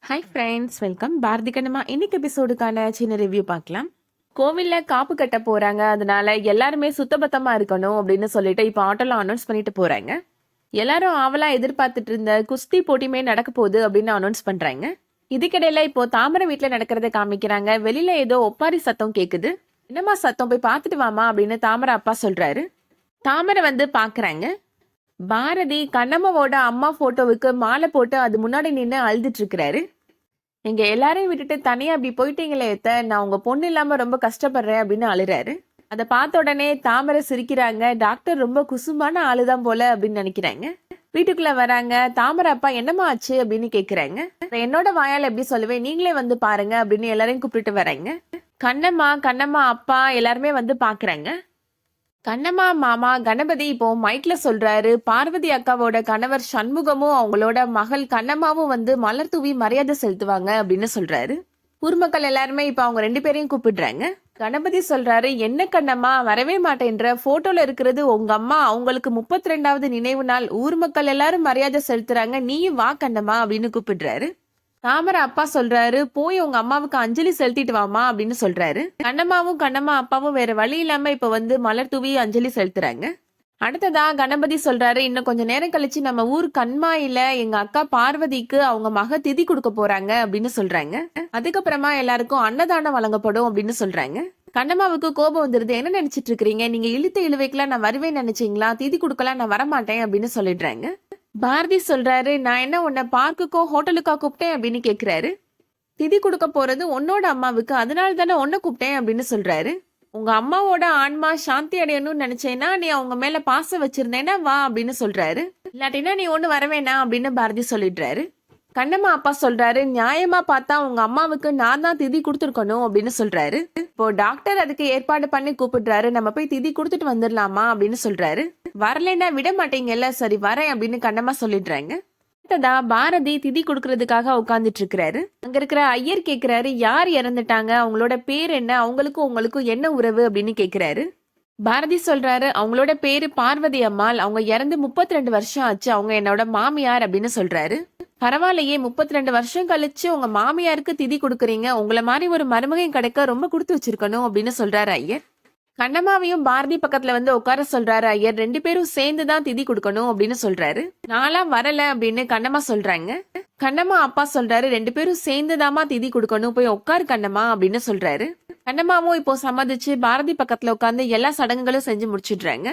Hi friends, welcome. Bharathi Kannamma இன்னைக்கு எபிசோடுக்கான சின்ன ரிவ்யூ பார்க்கலாம். கோவிலில் காப்பு கட்ட போகிறாங்க, அதனால எல்லாருமே சுத்தபத்தமாக இருக்கணும் அப்படின்னு சொல்லிட்டு இப்போ ஆட்டோவில் அனௌன்ஸ் பண்ணிட்டு போகிறாங்க. எல்லாரும் ஆவலாக எதிர்பார்த்துட்டு இருந்த குஸ்தி போட்டியுமே நடக்க போகுது அப்படின்னு அனௌன்ஸ் பண்ணுறாங்க. இதுக்கிடையில இப்போ தாமரை வீட்டில் நடக்கிறத காமிக்கிறாங்க. வெளியில ஏதோ ஒப்பாரி சத்தம் கேட்குது. என்னம்மா சத்தம், போய் பார்த்துட்டு வாமா அப்படின்னு தாமரை அப்பா சொல்கிறாரு. தாமரை வந்து பார்க்குறாங்க. பாரதி கண்ணம்மாவோட அம்மா ஃபோட்டோவுக்கு மாலை போட்டு அது முன்னாடி நின்று அழுதுட்டு இருக்கிறாரு. நீங்க எல்லாரையும் விட்டுட்டு தனியா அப்படி போயிட்டீங்களே நான் உங்க பொண்ணு இல்லாம ரொம்ப கஷ்டப்படுறேன் அப்படின்னு அழுறாரு. அதை பார்த்த உடனே தாமரை சிரிக்கிறாங்க. டாக்டர் ரொம்ப குசும்பான ஆளுதான் போல அப்படின்னு நினைக்கிறாங்க. வீட்டுக்குள்ள வராங்க. தாமரை அப்பா என்னமா ஆச்சு அப்படின்னு கேக்குறாங்க. என்னோட வாயால எப்படி சொல்லுவேன், நீங்களே வந்து பாருங்க அப்படின்னு எல்லாரையும் கூப்பிட்டு வராங்க. கண்ணம்மா அப்பா எல்லாருமே வந்து பாக்குறாங்க. கண்ணம்மா மாமா கணபதி இப்போ மைக்ல சொல்றாரு. பார்வதி அக்காவோட கணவர் சண்முகமும் அவங்களோட மகள் கண்ணம்மாவும் வந்து மலர் தூவி மரியாதை செலுத்துவாங்க அப்படின்னு சொல்றாரு. ஊர் மக்கள் எல்லாருமே இப்ப அவங்க 2 பேரையும் கூப்பிடுறாங்க. கணபதி சொல்றாரு, என்ன கண்ணம்மா வரவே மாட்டேன்ற, போட்டோல இருக்கிறது உங்க அம்மா, அவங்களுக்கு 32வது நினைவு நாள், ஊர் மக்கள் எல்லாரும் மரியாதை செலுத்துறாங்க, நீயும் வா கண்ணம்மா அப்படின்னு கூப்பிடுறாரு. தாமரை அப்பா சொல்றாரு, போய் உங்க அம்மாவுக்கு அஞ்சலி செலுத்திட்டு வாமா அப்படின்னு சொல்றாரு. கண்ணம்மா அப்பாவும் வேற வழி இல்லாம இப்ப வந்து மலர் தூவி அஞ்சலி செலுத்துறாங்க. அடுத்ததா கணபதி சொல்றாரு, இன்னும் கொஞ்ச நேரம் கழிச்சு நம்ம ஊர் கண்மாயில எங்க அக்கா பார்வதிக்கு அவங்க மக திதி கொடுக்க போறாங்க அப்படின்னு சொல்றாங்க. அதுக்கப்புறமா எல்லாருக்கும் அன்னதானம் வழங்கப்படும் அப்படின்னு சொல்றாங்க. கண்ணம்மாவுக்கு கோபம் வந்துருது. என்ன நினைச்சிட்டு இருக்கிறீங்க, நீங்க இழுத்த இழுவைக்கெல்லாம் நான் வருவேன் நினைச்சீங்களா, திதி கொடுக்கலாம் நான் வரமாட்டேன் அப்படின்னு சொல்லிடுறாங்க. பாரதி சொல்றாரு, நான் என்ன உன்னை பார்க்குக்கோ ஹோட்டலுக்கா கூப்பிட்டேன் அப்படின்னு கேக்குறாரு. திதி கொடுக்க போறது உன்னோட அம்மாவுக்கு, அதனால தானே உன்னை கூப்பிட்டேன் அப்படின்னு சொல்றாரு. உங்க அம்மாவோட ஆன்மா சாந்தி அடையணும்னு நினைச்சேன்னா நீ அவங்க மேல பாசம் வச்சிருந்தேன்னா வா அப்படின்னு சொல்றாரு. இல்லாட்டினா நீ ஒண்ணு வரவேணா அப்படின்னு பாரதி சொல்லிடுறாரு. கண்ணம்மா அப்பா சொல்றாரு, நியாயமா பார்த்தா உங்க அம்மாவுக்கு நான் தான் திதி கொடுத்துருக்கணும் அப்படின்னு சொல்றாரு. இப்போ டாக்டர் அதுக்கு ஏற்பாடு பண்ணி கூப்பிடுறாரு. நம்ம போய் திதி கொடுத்துட்டு வந்துடலாமா அப்படின்னு சொல்றாரு. வரலைன்னா விட மாட்டீங்கல்ல, சரி வரேன் அப்படின்னு கண்ணம்மா சொல்லிடுறாங்க. பாரதி திதி கொடுக்கறதுக்காக உட்கார்ந்துட்டு இருக்கிறாரு. அங்க இருக்கிற ஐயர் கேக்குறாரு, யார் இறந்துட்டாங்க, அவங்களோட பேர் என்ன, அவங்களுக்கும் உங்களுக்கும் என்ன உறவு அப்படின்னு கேக்குறாரு. பாரதி சொல்றாரு, அவங்களோட பேரு பார்வதி அம்மாள், அவங்க இறந்து 32 வருஷம் ஆச்சு, அவங்க என்னோட மாமியார் அப்படின்னு சொல்றாரு. பரவாயில்லையே, 32 வருஷம் கழிச்சு உங்க மாமியாருக்கு திதி கொடுக்குறீங்க, உங்களை மாதிரி ஒரு மருமகன் கிடைக்க ரொம்ப கொடுத்து வச்சிருக்கணும் அப்படின்னு சொல்றாரு ஐயர். கண்ணம்மாவையும் பாரதி பக்கத்துல வந்து உட்கார சொல்றாரு ஐயர். 2 பேரும் சேர்ந்துதான் திதி கொடுக்கணும் அப்படின்னு சொல்றாரு. நான்லாம் வரல அப்படின்னு கண்ணம்மா சொல்றாங்க. கண்ணம்மா அப்பா சொல்றாரு, 2 பேரும் சேர்ந்துதாமா திதி கொடுக்கணும், போய் உட்காரு கண்ணம்மா அப்படின்னு சொல்றாரு. கண்ணம்மாவும் இப்போ சம்மதிச்சு பாரதி பக்கத்துல உட்காந்து எல்லா சடங்குகளும் செஞ்சு முடிச்சிடுறாங்க.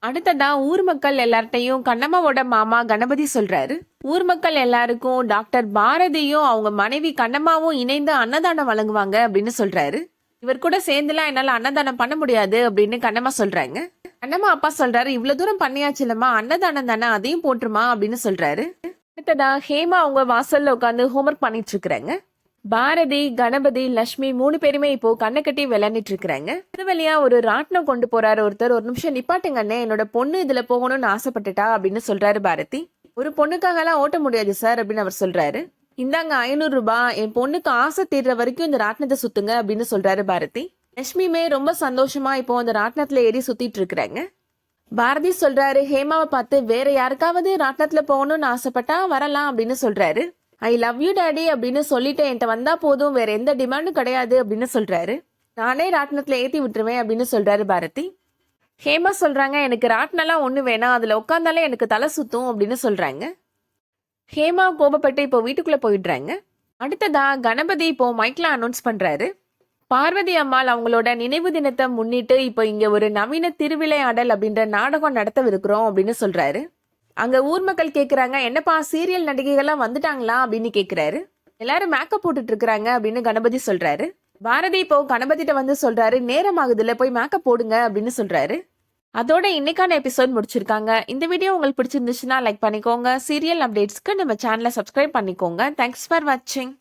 அடுத்ததா ஊர் மக்கள் எல்லார்ட்டையும் கண்ணம்மாவோட மாமா கணபதி சொல்றாரு, ஊர் மக்கள் எல்லாருக்கும் டாக்டர் பாரதியும் அவங்க மனைவி கண்ணம்மாவும் இணைந்து அன்னதானம் வழங்குவாங்க அப்படின்னு சொல்றாரு. இவர் கூட சேர்ந்துலாம் என்னால அன்னதானம் பண்ண முடியாது அப்படின்னு கண்ணம்மா சொல்றாங்க. கண்ணம்மா அப்பா சொல்றாரு, இவ்வளவு தூரம் பண்ணியாச்சு இல்லம்மா, அன்னதானம் தானே, அதையும் போட்டுருமா அப்படின்னு சொல்றாரு. அடுத்ததா ஹேமா அவங்க வாசல்ல உட்காந்து ஹோம்ஒர்க் பண்ணிட்டு இருக்கிறாங்க. பாரதி கணபதி லட்சுமி 3 பேருமே இப்போ கண்ணை கட்டி விளையாண்டுட்டு இருக்கிறாங்க. இது வழியா ஒரு ராட்டினம் கொண்டு போறாரு ஒருத்தர். ஒரு நிமிஷம் நிப்பாட்டுங்க அண்ணே, என்னோட பொண்ணு இதுல போகணும்னு ஆசைப்பட்டுட்டா அப்படின்னு சொல்றாரு பாரதி. ஒரு பொண்ணுக்காக எல்லாம் ஓட்ட முடியாது சார் அப்படின்னு அவர் சொல்றாரு. இந்தாங்க 500 ரூபாய், என் பொண்ணுக்கு ஆசை தீர்ற வரைக்கும் இந்த ராட்டினத்தை சுத்துங்க அப்படின்னு சொல்றாரு பாரதி. லட்சுமியுமே ரொம்ப சந்தோஷமா இப்போ அந்த ராட்டினத்துல ஏறி சுத்திட்டு இருக்கிறாங்க. பாரதி சொல்றாரு, ஹேமாவை பார்த்து, வேற யாருக்காவது ராட்டினத்துல போகணும்னு ஆசைப்பட்டா வரலாம் அப்படின்னு சொல்றாரு. ஐ லவ் யூ டாடி அப்படின்னு சொல்லிட்டு என்கிட்ட வந்தா போதும், வேற எந்த டிமாண்டும் கிடையாது அப்படின்னு சொல்றாரு. நானே ராட்டினத்துல ஏத்தி விட்டுருவேன் அப்படின்னு சொல்றாரு பாரதி. ஹேமா சொல்றாங்க, எனக்கு ராட்டினெல்லாம் ஒண்ணு வேணாம், அதுல உட்காந்தாலே எனக்கு தலை சுத்தும் அப்படின்னு சொல்றாங்க. ஹேமா கோபப்பட்டு இப்போ வீட்டுக்குள்ள போயிடுறாங்க. அடுத்ததா கணபதி இப்போ மைக்ல அனௌன்ஸ் பண்றாரு, பார்வதி அம்மாள் அவங்களோட நினைவு தினத்தை முன்னிட்டு இப்போ இங்க ஒரு நவீன திருவிளையாடல் அப்படின்ற நாடகம் நடத்தவிருக்கிறோம் அப்படின்னு சொல்றாரு. அங்க ஊர் மக்கள் கேக்குறாங்க, என்னப்பா சீரியல் நடிகைகள்லாம் வந்துட்டாங்களா அப்படின்னு கேக்குறாரு. எல்லாரும் மேக்கப் போட்டுட்டு இருக்கிறாங்க அப்படின்னு கணபதி சொல்றாரு. பாரதி இப்போ கணபதிட்ட வந்து சொல்றாரு, நேரம் ஆகுதுல, போய் மேக்கப் போடுங்க அப்படின்னு சொல்றாரு. அதோட இன்னைக்கான எபிசோட் முடிச்சிருக்காங்க. இந்த வீடியோ உங்களுக்கு பிடிச்சிருந்துச்சுன்னா லைக் பண்ணிக்கோங்க. சீரியல் அப்டேட்ஸ்க்கு நம்ம சேனலை சப்ஸ்கிரைப் பண்ணிக்கோங்க. தேங்க்ஸ் ஃபார் வாட்சிங்.